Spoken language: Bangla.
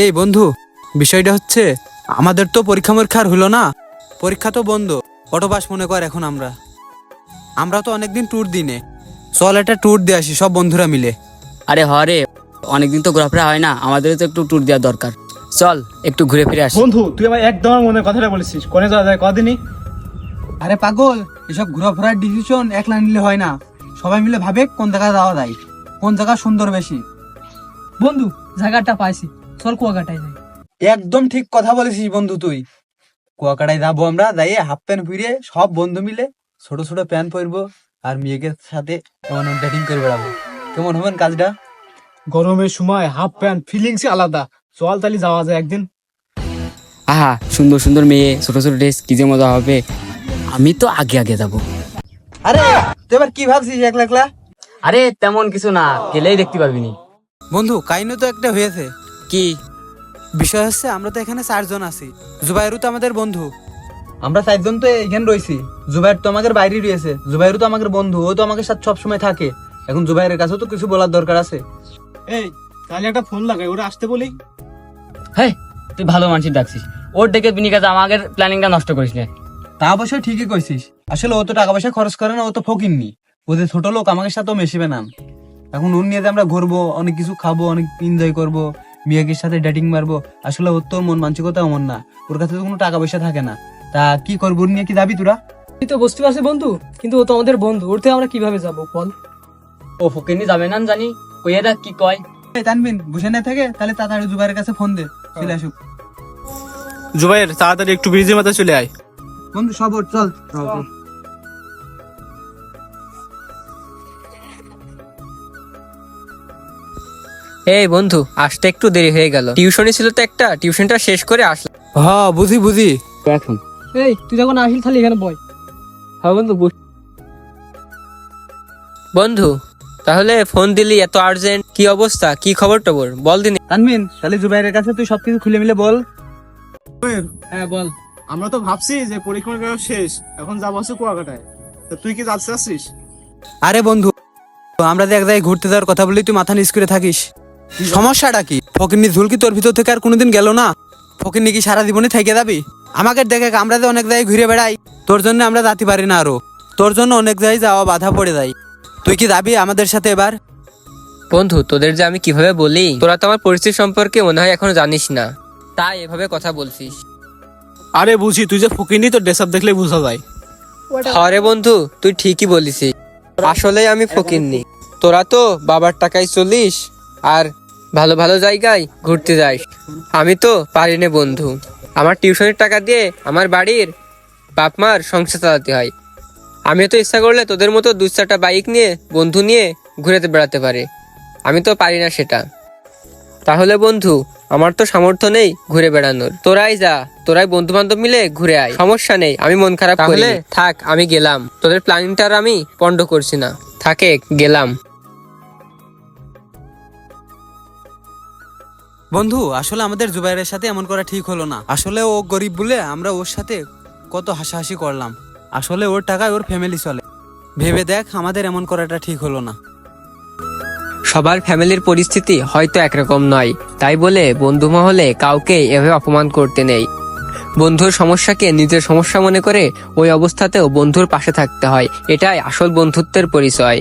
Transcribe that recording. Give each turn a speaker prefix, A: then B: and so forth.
A: এই বন্ধু, বিষয়টা হচ্ছে আমাদের তো পরীক্ষা মরীক্ষার হলো না, পরীক্ষা তো বন্ধ, অটোপাস মনে কর এখন আমরা তো অনেকদিন ট্যুর দিনে, চল একটা ট্যুর দিয়ে আসি সব বন্ধুরা মিলে।
B: আরে হরে, অনেকদিন তো ঘোরাফেরা হয় না, আমাদেরও তো একটু ট্যুর দেওয়া দরকার। চল একটু ঘুরে ফিরে আসি।
C: বন্ধু, তুই আমার একদম আমার মনের কথাটা বলেছিস। কোনে যাওয়া যায় কদিনই?
A: আরে পাগল, এসব ঘোরাফেরার ডিসিশন একলা নিলে হয় না, সবাই মিলে ভাবে কোন জায়গায় যাওয়া যায়, কোন জায়গা সুন্দর বেশি।
D: বন্ধু, জায়গাটা পাইছি, চল কুয়াকাটায় যাই।
A: একদম ঠিক কথা বলেছিস বন্ধু তুই। কুয়াকাটায় যাবো আমরা, যাই হাফ প্যান্ট ফিরে সব বন্ধু মিলে ছোট ছোট প্যান্ট পরবো আর মেয়েকে সাথে কেমন ডেটিং করে বেড়াবো। কেমন হবেন কাজটা?
C: গরমের সময় হাফ প্যান্ট ফিলিংসই আলাদা। চল তাহলে যাওয়া যায় একদিন।
B: আহা, সুন্দর সুন্দর মেয়ে, ছোট ছোট ড্রেস, কি যে মজা হবে। আমি তো আগে আগে যাব।
A: আরে তুই এবার কি ভাবছিস একলা একলা?
B: আরে তেমন কিছু না, গেলেই দেখতে পারবি নি।
A: বন্ধু, কাহিনী তো একটা হয়েছে।
B: কি
A: বিষয় হচ্ছে আমরা তো এখানে 4 জন আছি, জুবাইরও তো আমাদের বন্ধু। আমরা 4 জন তো এখানে রয়েছি, জুবাইর তো আমাদের বাইরে রয়েছে, জুবাইরও তো আমাদের বন্ধু, ও তো আমাদের সাথে সবসময় থাকে। এখন জুবাইরের কাছেও তো কিছু বলার দরকার আছে।
C: এই তাহলে একটা ফোন লাগাই, ওরা আসতে বলি।
B: হ্যাঁ, তুই ভালো মানুষ ডাকছিস, ওর ডেকে বিনি কাজ আমাদের প্ল্যানিংটা নষ্ট করিস না।
A: তা অবশ্যই ঠিকই কইছিস, আসলে ও তো টাকা পয়সা খরচ করে না, ও তো ফকিন্নি, ও যে ছোট লোক আমাদের সাথেও মেশিবে না। এখন ওর নিয়ে যে আমরা ঘুরবো, অনেক কিছু খাবো, অনেক এনজয় করবো, মেয়েকের সাথে ডেটিং মারবো, আসলে ওর তো মন মানসিকতা অমন না, ওর কাছে তো কোনো টাকা পয়সা থাকে না। তা কি করবো, ওর নিয়ে কি যাবি তোরা?
D: তুই তো বুঝতে পারছিস বন্ধু, কিন্তু ও তো আমাদের বন্ধু, ওর থেকে আমরা কিভাবে যাবো বল?
B: ও ফকিনি যাবে না জানি, কইয়ে দেখ কি কয়।
A: এই তানবিন, বসে না থাকে তাহলে তাড়াতাড়ি জুবাইরের কাছে ফোন দে, চলে আসুক।
C: জুবাইর, তাড়াতাড়ি একটু ব্রিজের মাথায় চলে আয়।
A: বন্ধু সব ওর, চল।
E: এই বন্ধু, আসতে একটু দেরি হয়ে গেল, টিউশনই ছিল তো একটা, টিউশনটা শেষ করে আসলাম।
A: হ্যাঁ বুঝি।
B: এখন
D: এই তুই যখন আসিল তাহলে এখানে বয়।
B: হ্যাঁ বন্ধু,
E: বন্ধু, তাহলে ফোন দিলি এত আর্জেন্ট, কি অবস্থা, কি খবর টবর বল দিনি।
A: তানবিন, তাহলে জুবাইরের কাছে তুই সবকিছু খুলে মিলে বল।
D: হ্যাঁ বল।
C: আমরা তো ভাবছি যে পরীক্ষা শেষ, এখন যাবো হচ্ছে কুয়াকাটায়। তা তুই কি যাচ্ছিস আসছিস?
A: আরে বন্ধু, আমরা যে এক জায়গায় ঘুরতে যাওয়ার কথা বলি, তুই মাথা নিচ করে থাকিস। সমস্যাটা কি? ফকিন্নি ঝুল কি তোর ভিতর থেকে আর কোনোদিন গেল না? ফকিন্নি কি সারা জীবনে থেকে যাবি? আমাকে দেখে আমরা যে অনেক জায়গায় ঘুরে বেড়াই, তোর জন্য আমরা যেতে পারি না, আরো তোর জন্য অনেক জায়গায় যাওয়া বাধা পড়ে যায়। তুই কি যাবি আমাদের সাথে এবার?
E: বন্ধু, তোদের যে আমি কিভাবে বলি, তোরা তো আমার পরিস্থিতি সম্পর্কে মনে হয় এখনো জানিস না, তাই এভাবে কথা বলছিস।
C: আরে বুঝি, তুই যে ফকিনি, তোর ড্রেস আপ দেখলে বোঝা যায়।
E: আরে বন্ধু, তুই ঠিকই বলিস, আসলে আমি ফকিন্নি। তোরা তো বাবার টাকায় চলিস আর ভালো ভালো জায়গায় ঘুরতে যাস, আমি তো পারি না বন্ধু। আমার টিউশনের টাকা দিয়ে আমার বাড়ির বাপ মার সংসার চালাতে হয়। আমি তো ইচ্ছা করলে তোদের মতো 2-4টা বাইক নিয়ে বন্ধু নিয়ে ঘুরেতে বেড়াতে পারে, আমি তো পারি না সেটা। তাহলে বন্ধু, আমার তো সামর্থ্য নেই ঘুরে বেড়ানোর, তোরাই যা, তোরাই বন্ধু বান্ধব মিলে ঘুরে আয়, সমস্যা নেই, আমি মন খারাপ করলে থাক, আমি গেলাম, তোদের প্ল্যানিংটা আর আমি পন্ড করছি না, থাকে গেলাম।
A: বন্ধু, আসলে আমাদের জুবাইরের সাথে এমন করা ঠিক হলো না। আসলে ও গরিব বলে আমরা ওর সাথে কত হাসাহাসি করলাম, আসলে ওর টাকায় ওর ফ্যামিলি চলে। ভেবে দেখ, আমাদের এমন করাটা ঠিক হলো না।
E: সবার ফ্যামিলির পরিস্থিতি হয়তো একরকম নয়, তাই বলে বন্ধু মহলে কাউকে এভাবে অপমান করতে নেই। বন্ধুর সমস্যাকে নিজের সমস্যা মনে করে ওই অবস্থাতেও বন্ধুর পাশে থাকতে হয়, এটাই আসল বন্ধুত্বের পরিচয়।